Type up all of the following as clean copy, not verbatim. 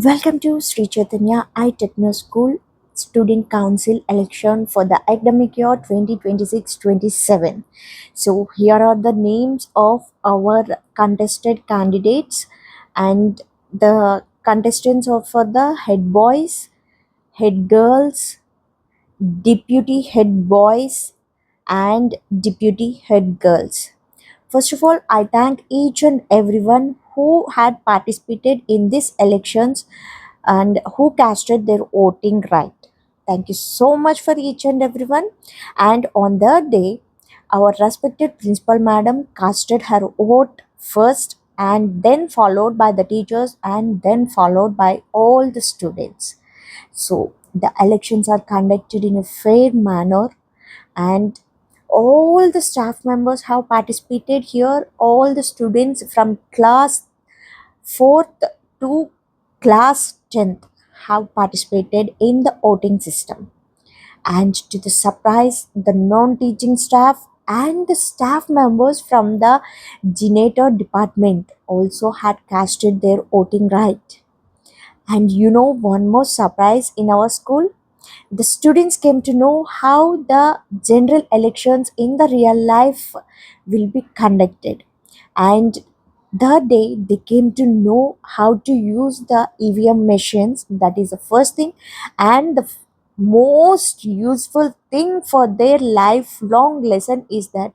Welcome to Sri Chaitanya I Techno School Student Council election for the academic year 2026-27. So here are the names of our contested candidates and the contestants are for the head boys, head girls, deputy head boys and deputy head girls. First of all, I thank each and everyone who had participated in these elections and who casted their voting right. Thank you so much for each and everyone. And on the day, our respected principal madam casted her vote first and then followed by the teachers and then followed by all the students. So the elections are conducted in a fair manner and all the staff members have participated here. All the students from class 4th to class 10th have participated in the voting system. And to the surprise, the non-teaching staff and the staff members from the janitor department also had casted their voting right. And you know one more surprise in our school? The students came to know how the general elections in the real life will be conducted. And the day they came to know how to use the EVM machines, that is the first thing, and the most useful thing for their lifelong lesson is that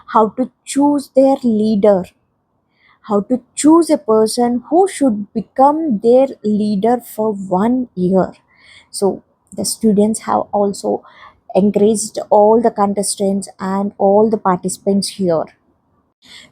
how to choose their leader, how to choose a person who should become their leader for 1 year. So the students have also encouraged all the contestants and all the participants here.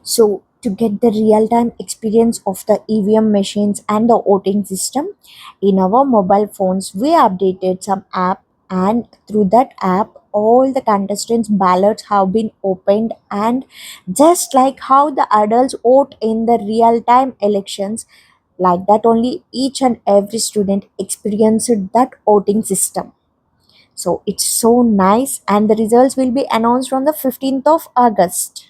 So to get the real-time experience of the EVM machines and the voting system in our mobile phones, we updated some app, and through that app all the contestants ballots have been opened, and just like how the adults vote in the real-time elections, like that only each and every student experienced that voting system. So it's so nice, and the results will be announced on the 15th of August.